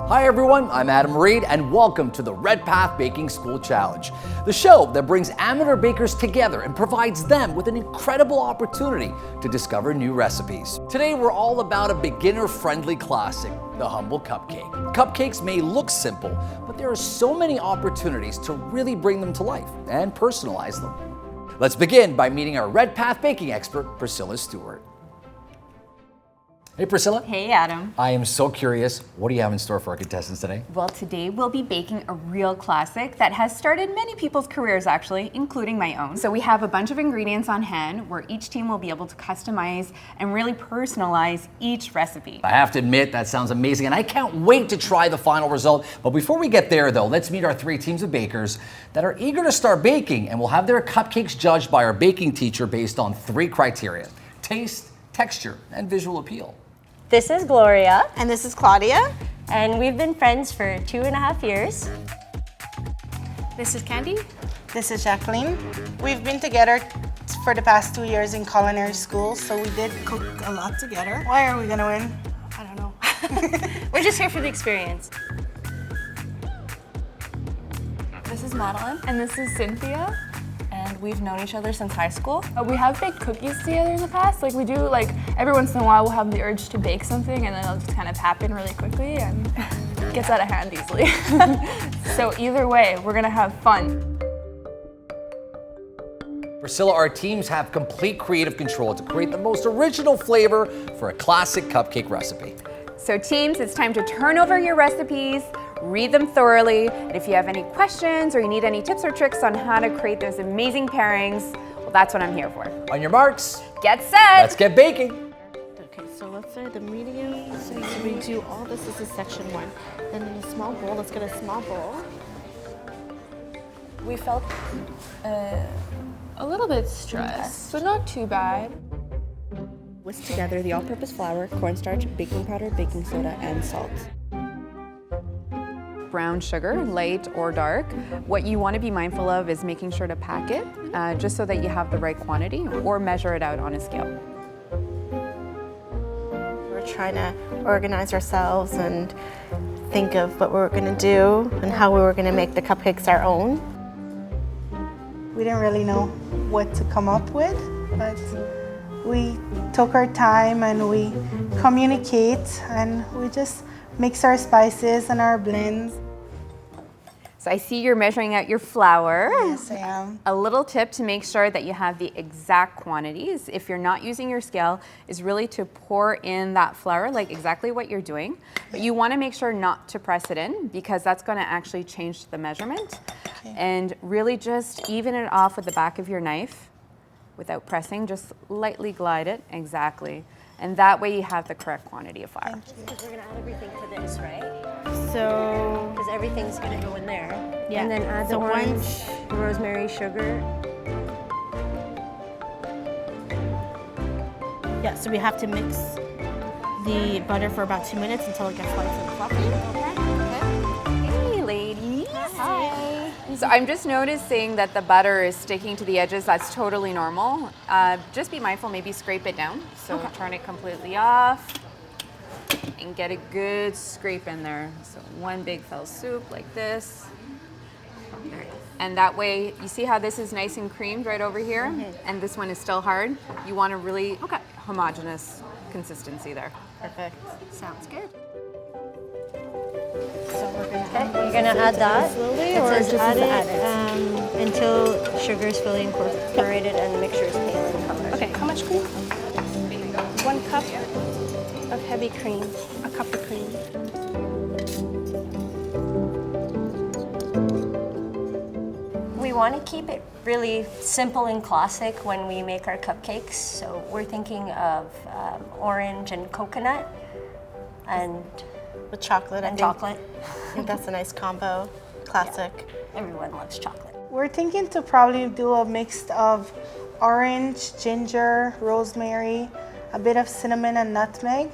Hi everyone, I'm Adam Reid and welcome to the Redpath Baking School Challenge, the show that brings amateur bakers together and provides them with an incredible opportunity to discover new recipes. Today we're all about a beginner-friendly classic, the humble cupcake. Cupcakes may look simple, but there are so many opportunities to really bring them to life and personalize them. Let's begin by meeting our Redpath baking expert, Priscila Stuart. Hey Priscilla. Hey Adam. I am so curious, what do you have in store for our contestants today? Well, today we'll be baking a real classic that has started many people's careers actually, including my own. So we have a bunch of ingredients on hand where each team will be able to customize and really personalize each recipe. I have to admit, that sounds amazing and I can't wait to try the final result. But before we get there though, let's meet our three teams of bakers that are eager to start baking and will have their cupcakes judged by our baking teacher based on three criteria: taste, texture, and visual appeal. This is Gloria. And this is Claudia. And we've been friends for 2.5 years. This is Candy. This is Jacqueline. We've been together for the past 2 years in culinary school, so we did cook a lot together. Why are we gonna win? I don't know. We're just here for the experience. This is Madeline. And this is Cynthia. And we've known each other since high school. We have baked cookies together in the past. We do, every once in a while we'll have the urge to bake something and then it'll just kind of happen really quickly and it gets out of hand easily. So either way, we're gonna have fun. Priscilla, our teams have complete creative control to create the most original flavor for a classic cupcake recipe. So teams, it's time to turn over your recipes, read them thoroughly, and if you have any questions or you need any tips or tricks on how to create those amazing pairings, well, that's what I'm here for. On your marks, get set! Let's get baking. Okay, so let's say the medium, so we do all this is section 1. Then in a small bowl, let's get a small bowl. We felt a little bit stressed, but not too bad. Whisk together the all-purpose flour, cornstarch, baking powder, baking soda, and salt. Brown sugar, light or dark. What you want to be mindful of is making sure to pack it, just so that you have the right quantity, or measure it out on a scale. We're trying to organize ourselves and think of what we were going to do and how we were going to make the cupcakes our own. We didn't really know what to come up with, but we took our time and we communicate and we just mix our spices and our blends. So I see you're measuring out your flour. Yes, I am. A little tip to make sure that you have the exact quantities, if you're not using your scale, is really to pour in that flour, like exactly what you're doing. But you want to make sure not to press it in because that's going to actually change the measurement. Okay. And really just even it off with the back of your knife without pressing, just lightly glide it, exactly. And that way you have the correct quantity of flour. Because we're gonna add everything to this, right? So, Because everything's gonna go in there. Yeah. And then add the So orange, rosemary, sugar. Yeah, so we have to mix the butter for about 2 minutes until it gets light and fluffy. Hey ladies. Hi. So I'm just noticing that the butter is sticking to the edges. That's totally normal. Just be mindful, maybe scrape it down. So turn it completely off and get a good scrape in there. So one big fell swoop like this. And that way, you see how this is nice and creamed right over here? And this one is still hard? You want a really homogeneous consistency there. perfect. Sounds good. So we're gonna you're gonna add that slowly, it or says just add add it until sugar is fully incorporated and the mixture is pale in color. Okay, how much cream? 1 cup of heavy cream, a cup of cream. We want to keep it really simple and classic when we make our cupcakes. So we're thinking of orange and coconut and With chocolate, I think. chocolate. I think that's a nice combo. Classic. Everyone loves chocolate. We're thinking to probably do a mix of orange, ginger, rosemary, a bit of cinnamon and nutmeg.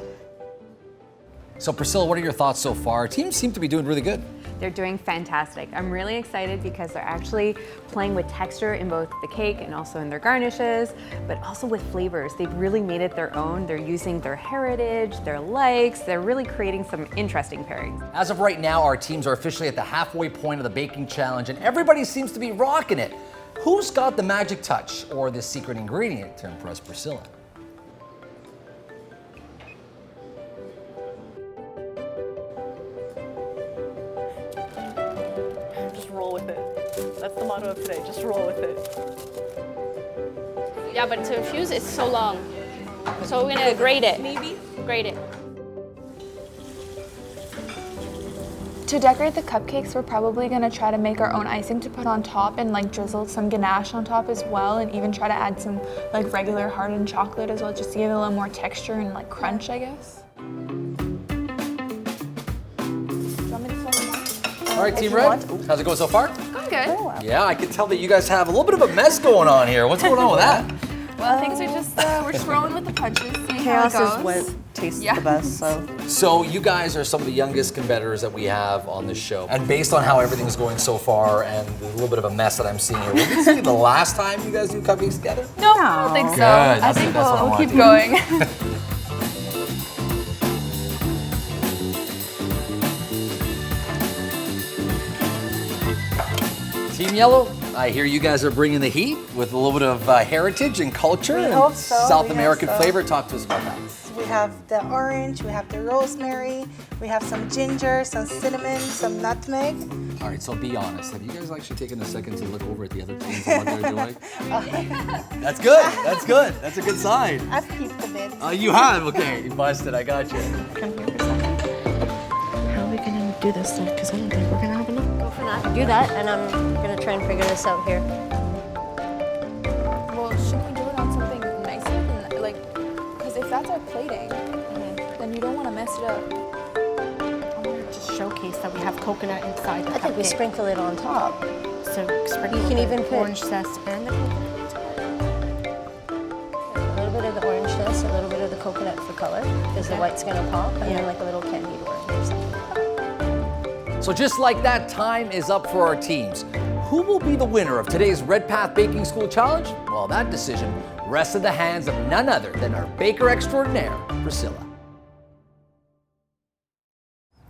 So Priscilla, what are your thoughts so far? Teams seem to be doing really good. They're doing fantastic. I'm really excited because they're actually playing with texture in both the cake and also in their garnishes, but also with flavors. They've really made it their own. They're using their heritage, their likes. They're really creating some interesting pairings. As of right now, our teams are officially at the halfway point of the baking challenge, and everybody seems to be rocking it. Who's got the magic touch or the secret ingredient to impress Priscila? Just roll with it. That's the motto of today, just roll with it. Yeah, but to infuse, it's so long. So we're gonna grate it. Maybe? Grate it. To decorate the cupcakes, we're probably gonna try to make our own icing to put on top and like drizzle some ganache on top as well, and even try to add some like regular hardened chocolate as well, just to give it a little more texture and like crunch, I guess. Do you want me to fill them up? All right, Team Red, how's it going so far? I'm good. Yeah, I can tell that you guys have a little bit of a mess going on here. What's going on with that? Well, things are just, we're just rolling with the punches, seeing how it Chaos goes. is what tastes Yeah. the best, so. So you guys are some of the youngest competitors that we have on this show. And based on how everything's going so far and the little bit of a mess that I'm seeing here, will this be the last time you guys do cupcakes together? No, I don't think so. Good. I That's think what I we'll wanted keep to going. Team Yellow, I hear you guys are bringing the heat with a little bit of heritage and culture and hope so. South We hope American so. flavor. Talk to us about that. We have the orange, we have the rosemary, we have some ginger, some cinnamon, some nutmeg. All right, so be honest. Have you guys actually taken a second to look over at the other teams and what they're doing? That's good. That's good. That's a good sign. I've peeped a bit. You have? Okay, you busted. I got you. Come here for a second. How are we gonna do this though? Because I don't think we're gonna have enough. Go for that. Do that, and I'm gonna try and figure this out here. Well, shouldn't we do it on something nicer than, like, because if that's our plating, then you don't want to mess it up. I want to just showcase that we have coconut inside the I think we cupcake. sprinkle it on top. So sprinkle You can the even put- orange zest and the coconut. A little bit of the orange zest, a little bit of the coconut for color, because the white's gonna pop, and then like a little candied orange or something. So just like that, time is up for our teams. Who will be the winner of today's Redpath Baking School Challenge? Well, that decision rests in the hands of none other than our baker extraordinaire, Priscila.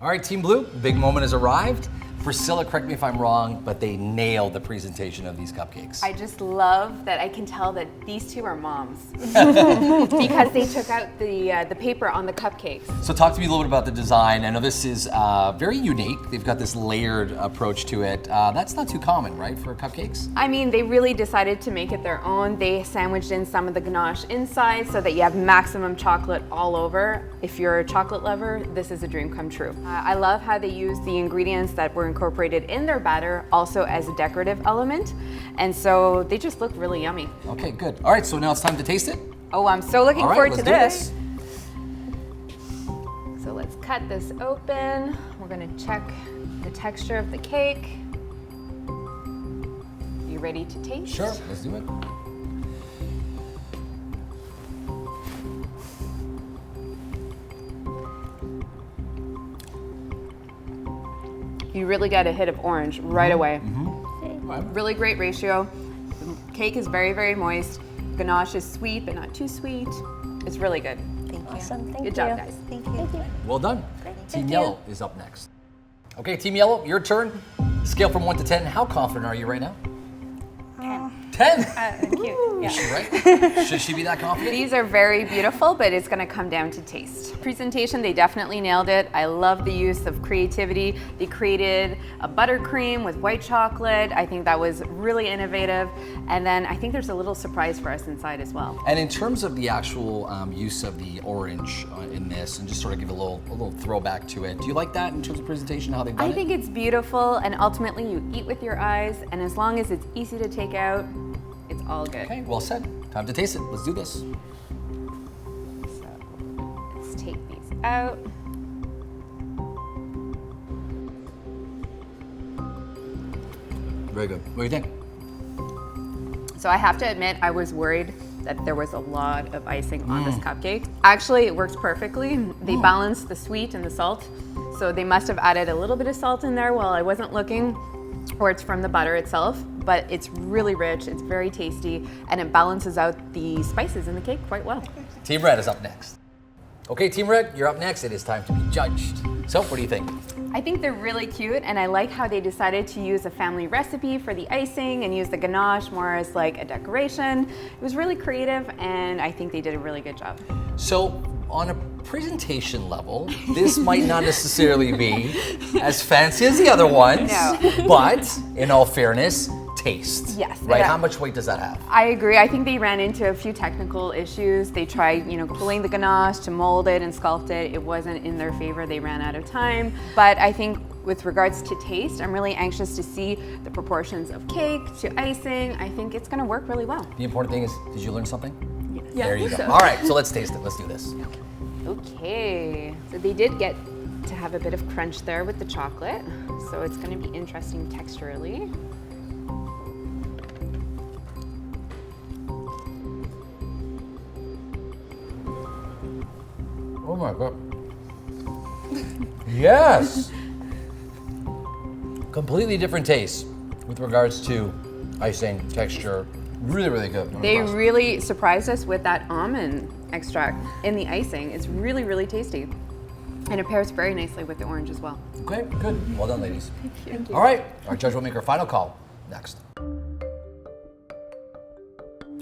All right, Team Blue, the big moment has arrived. Priscila, correct me if I'm wrong, but they nailed the presentation of these cupcakes. I just love that I can tell that these two are moms because they took out the paper on the cupcakes. So talk to me a little bit about the design. I know this is very unique. They've got this layered approach to it. That's not too common, right, for cupcakes? I mean, they really decided to make it their own. They sandwiched in some of the ganache inside so that you have maximum chocolate all over. If you're a chocolate lover, this is a dream come true. I love how they use the ingredients that were incorporated in their batter also as a decorative element. And so they just look really yummy. Okay, good. All right, so now it's time to taste it. Oh, I'm so looking All right, forward to let's do this. So let's cut this open. We're gonna check the texture of the cake. You ready to taste? Sure, let's do it. You really get a hit of orange right away. Right. Really great ratio. The cake is very, very moist. Ganache is sweet, but not too sweet. It's really good. Awesome, thank you. Good job, guys. Thank you. Well done. Team Yellow is up next. Okay, Team Yellow, your turn. Scale from 1 to 10. How confident are you right now? 10. Cute. Yeah. Right? Should she be that confident? These are very beautiful, but it's gonna come down to taste. Presentation, they definitely nailed it. I love the use of creativity. They created a buttercream with white chocolate. I think that was really innovative. And then I think there's a little surprise for us inside as well. And in terms of the actual use of the orange in this, and just sort of give a little throwback to it, do you like that in terms of presentation, how they've done I it? think it's beautiful, and ultimately you eat with your eyes, and as long as it's easy to take out, it's all good. Okay, well said. Time to taste it. Let's do this. So let's take these out. Very good. What do you think? So I have to admit, I was worried that there was a lot of icing on this cupcake. Actually, it works perfectly. They balanced the sweet and the salt. So they must have added a little bit of salt in there while I wasn't looking, or it's from the butter itself, but it's really rich, it's very tasty, and it balances out the spices in the cake quite well. Team Red is up next. Okay, Team Red, you're up next. It is time to be judged. So, what do you think? I think they're really cute, and I like how they decided to use a family recipe for the icing and use the ganache more as like a decoration. It was really creative, and I think they did a really good job. So, on a presentation level, this might not necessarily be as fancy as the other ones, but in all fairness, taste. Yes. Right? How much weight does that have? I agree. I think they ran into a few technical issues. They tried, cooling the ganache to mold it and sculpt it. It wasn't in their favor. They ran out of time. But I think with regards to taste, I'm really anxious to see the proportions of cake to icing. I think it's going to work really well. The important thing is, did you learn something? Yes. Yeah, There you go. so. All right, so let's taste it. Let's do this. Okay. So they did get to have a bit of crunch there with the chocolate. So it's going to be interesting texturally. Oh my God. Yes! Completely different taste with regards to icing, texture. Really, really good. They really surprised us with that almond extract in the icing. It's really, really tasty. And it pairs very nicely with the orange as well. Okay, good. Well done, ladies. Thank you. All right, our judge will make her final call next.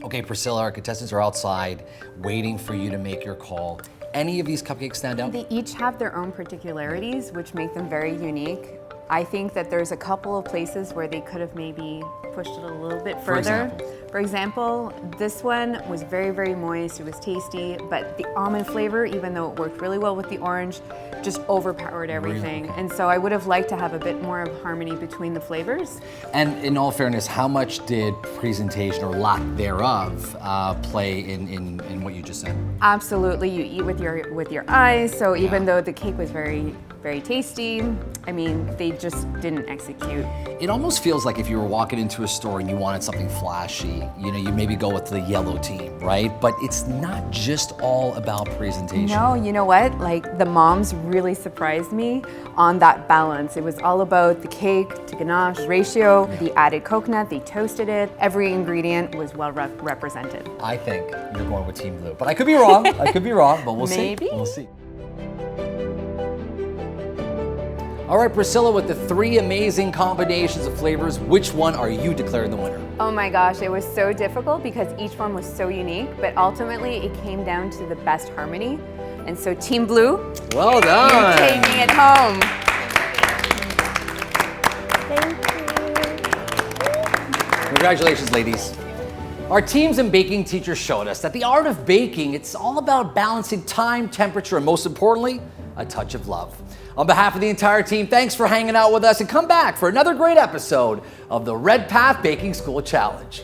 Okay, Priscilla, our contestants are outside waiting for you to make your call. Any of these cupcakes stand out? They each have their own particularities, which make them very unique. I think that there's a couple of places where they could have maybe pushed it a little bit further. For example, this one was very, very moist, it was tasty, but the almond flavor, even though it worked really well with the orange, just overpowered everything. Really? And so I would have liked to have a bit more of harmony between the flavors. And in all fairness, how much did presentation or lack thereof play in what you just said? Absolutely, you eat with your eyes, so even though the cake was very, very tasty, I mean, they just didn't execute. It almost feels like if you were walking into a store and you wanted something flashy, you maybe go with the yellow team, right? But it's not just all about presentation. No, you know what? Like, the moms really surprised me on that balance. It was all about the cake to ganache ratio, the added coconut, they toasted it. Every ingredient was well represented. I think you're going with Team Blue, but I could be wrong. I could be wrong, but we'll Maybe. see. We'll see. All right, Priscilla, with the 3 amazing combinations of flavors, which one are you declaring the winner? Oh my gosh, it was so difficult because each one was so unique, but ultimately it came down to the best harmony. And so Team Blue, well done. You're taking it home. Congratulations, ladies. Our teams and baking teachers showed us that the art of baking, it's all about balancing time, temperature, and most importantly, a touch of love. On behalf of the entire team, thanks for hanging out with us and come back for another great episode of the Redpath Baking School Challenge.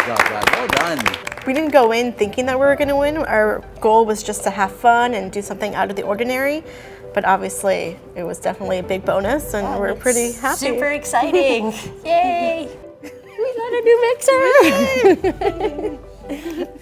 Well done. We didn't go in thinking that we were going to win. Our goal was just to have fun and do something out of the ordinary. But obviously, it was definitely a big bonus, and we're pretty happy. Super exciting. Yay! We got a new mixer!